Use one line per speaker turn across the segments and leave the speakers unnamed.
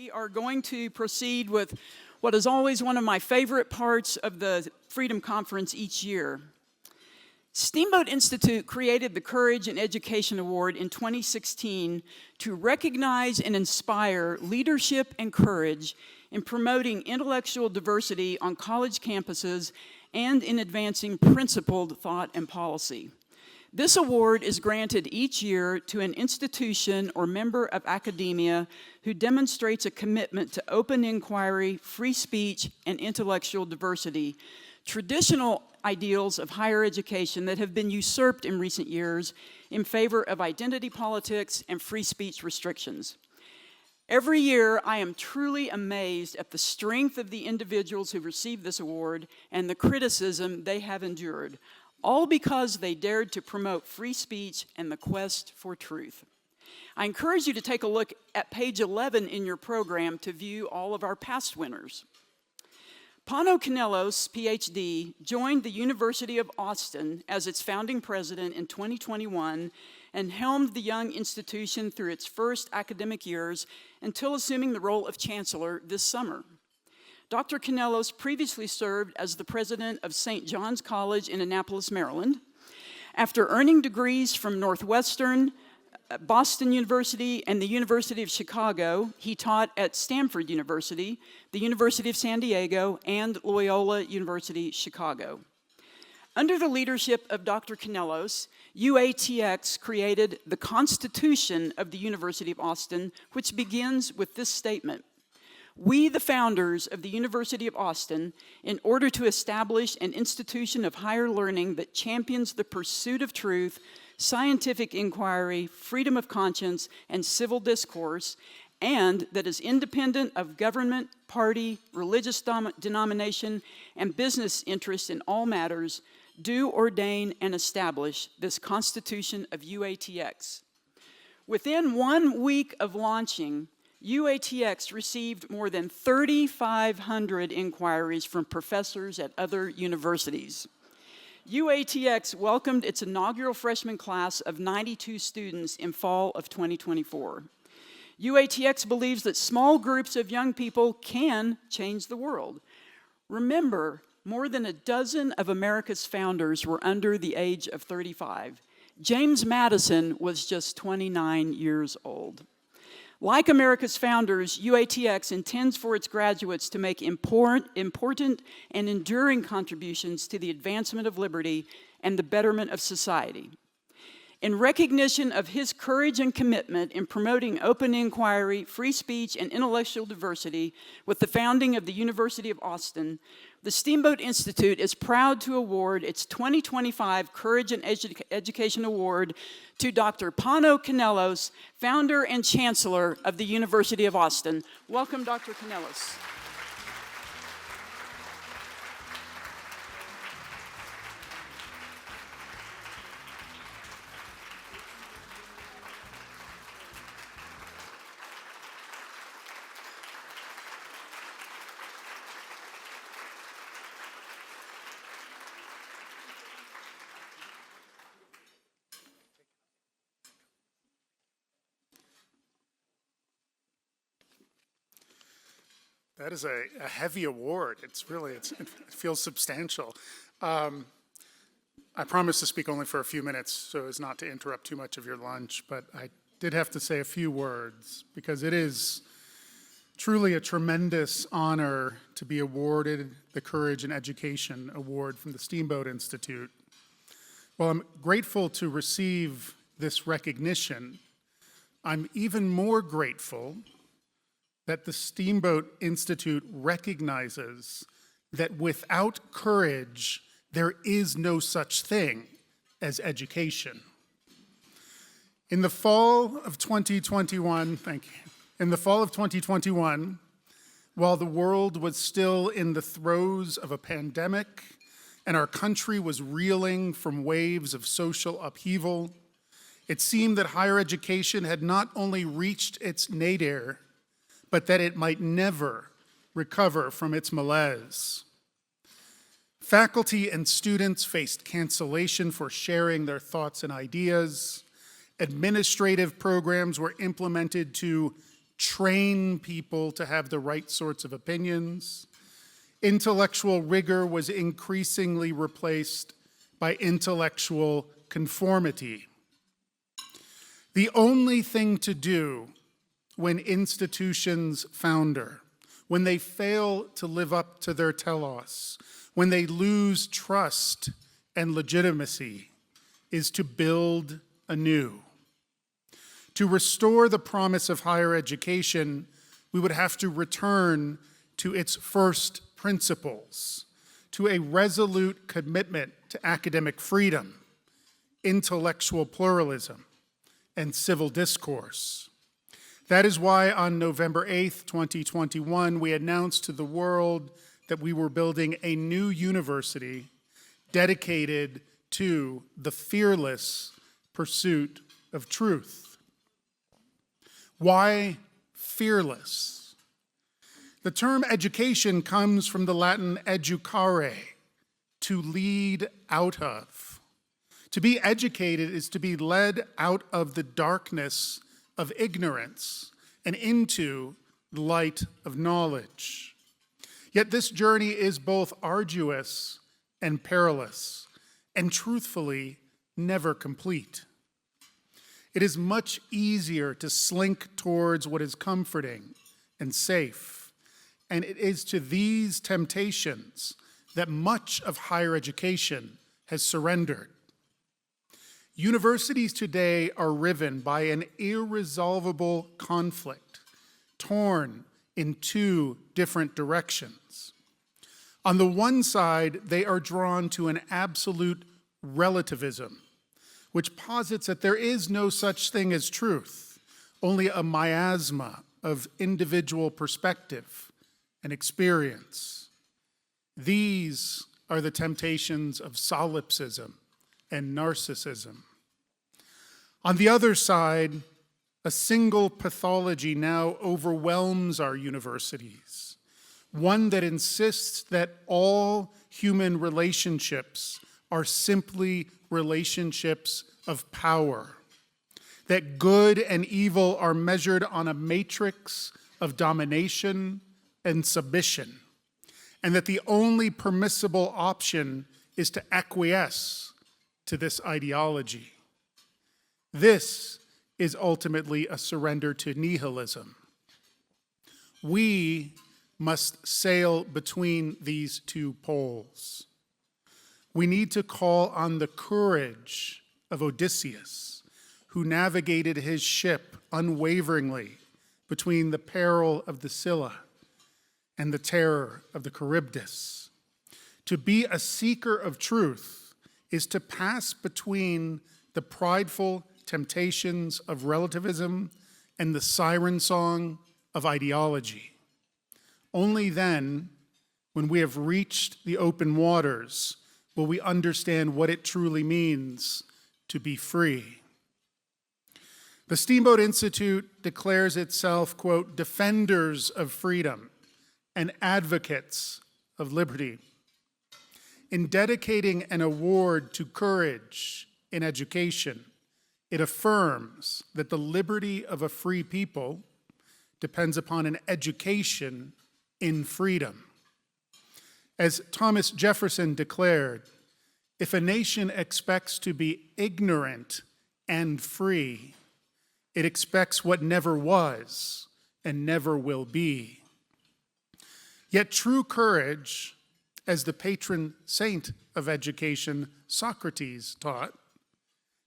We are going to proceed with what is always one of my favorite parts of the Freedom Conference each year. Steamboat Institute created the Courage in Education Award in 2016 to recognize and inspire leadership and courage in promoting intellectual diversity on college campuses and in advancing principled thought and policy. This award is granted each year to an institution or member of academia who demonstrates a commitment to open inquiry, free speech, and intellectual diversity, traditional ideals of higher education that have been usurped in recent years in favor of identity politics and free speech restrictions. Every year, I am truly amazed at the strength of the individuals who receive this award and the criticism they have endured, all because they dared to promote free speech and the quest for truth. I encourage you to take a look at page 11 in your program to view all of our past winners. Pano Kanelos, Ph.D., joined the University of Austin as its founding president in 2021 and helmed the young institution through its first academic years until assuming the role of chancellor this summer. Dr. Kanelos previously served as the president of St. John's College in Annapolis, Maryland. After earning degrees from Northwestern, Boston University, and the University of Chicago, he taught at Stanford University, the University of San Diego, and Loyola University, Chicago. Under the leadership of Dr. Kanelos, UATX created the Constitution of the University of Austin, which begins with this statement: "We, the founders of the University of Austin, in order to establish an institution of higher learning that champions the pursuit of truth, scientific inquiry, freedom of conscience, and civil discourse, and that is independent of government, party, religious denomination, and business interests in all matters, do ordain and establish this Constitution of UATX." Within 1 week of launching, UATX received more than 3,500 inquiries from professors at other universities. UATX welcomed its inaugural freshman class of 92 students in fall of 2024. UATX believes that small groups of young people can change the world. Remember, more than a dozen of America's founders were under the age of 35. James Madison was just 29 years old. Like America's founders, UATX intends for its graduates to make important and enduring contributions to the advancement of liberty and the betterment of society. In recognition of his courage and commitment in promoting open inquiry, free speech, and intellectual diversity with the founding of the University of Austin, the Steamboat Institute is proud to award its 2025 Courage in Education Award to Dr. Pano Kanelos, founder and chancellor of the University of Austin. Welcome, Dr. Kanelos.
That is a heavy award. It feels substantial. I promise to speak only for a few minutes so as not to interrupt too much of your lunch, but I did have to say a few words because it is truly a tremendous honor to be awarded the Courage in Education Award from the Steamboat Institute. While I'm grateful to receive this recognition, I'm even more grateful that the Steamboat Institute recognizes that without courage, there is no such thing as education. In the fall of 2021, while the world was still in the throes of a pandemic and our country was reeling from waves of social upheaval, it seemed that higher education had not only reached its nadir, but that it might never recover from its malaise. Faculty and students faced cancellation for sharing their thoughts and ideas. Administrative programs were implemented to train people to have the right sorts of opinions. Intellectual rigor was increasingly replaced by intellectual conformity. The only thing to do when institutions founder, when they fail to live up to their telos, when they lose trust and legitimacy, is to build anew. To restore the promise of higher education, we would have to return to its first principles, to a resolute commitment to academic freedom, intellectual pluralism, and civil discourse. That is why on November 8th, 2021, we announced to the world that we were building a new university dedicated to the fearless pursuit of truth. Why fearless? The term education comes from the Latin educare, to lead out of. To be educated is to be led out of the darkness of ignorance and into the light of knowledge. Yet this journey is both arduous and perilous, and truthfully, never complete. It is much easier to slink towards what is comforting and safe, and it is to these temptations that much of higher education has surrendered. Universities today are riven by an irresolvable conflict, torn in two different directions. On the one side, they are drawn to an absolute relativism, which posits that there is no such thing as truth, only a miasma of individual perspective and experience. These are the temptations of solipsism and narcissism. On the other side, a single pathology now overwhelms our universities, one that insists that all human relationships are simply relationships of power, that good and evil are measured on a matrix of domination and submission, and that the only permissible option is to acquiesce to this ideology. This is ultimately a surrender to nihilism. We must sail between these two poles. We need to call on the courage of Odysseus, who navigated his ship unwaveringly between the peril of the Scylla and the terror of the Charybdis. To be a seeker of truth is to pass between the prideful temptations of relativism and the siren song of ideology. Only then, when we have reached the open waters, will we understand what it truly means to be free. The Steamboat Institute declares itself, quote, defenders of freedom and advocates of liberty. In dedicating an award to courage in education, it affirms that the liberty of a free people depends upon an education in freedom. As Thomas Jefferson declared, if a nation expects to be ignorant and free, it expects what never was and never will be. Yet true courage, as the patron saint of education, Socrates, taught,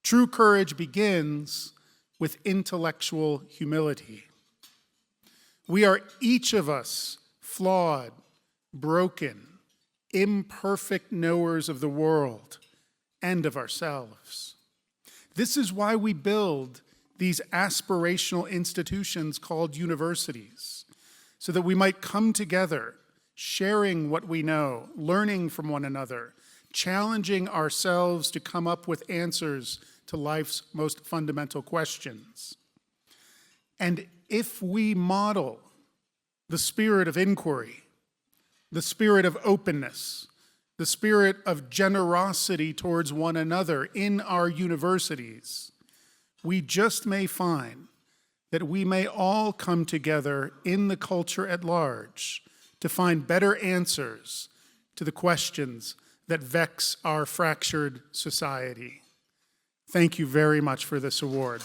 true courage begins with intellectual humility. We are each of us flawed, broken, imperfect knowers of the world and of ourselves. This is why we build these aspirational institutions called universities, so that we might come together, sharing what we know, learning from one another, challenging ourselves to come up with answers to life's most fundamental questions. And if we model the spirit of inquiry, the spirit of openness, the spirit of generosity towards one another in our universities, we just may find that we may all come together in the culture at large to find better answers to the questions that vex our fractured society. Thank you very much for this award.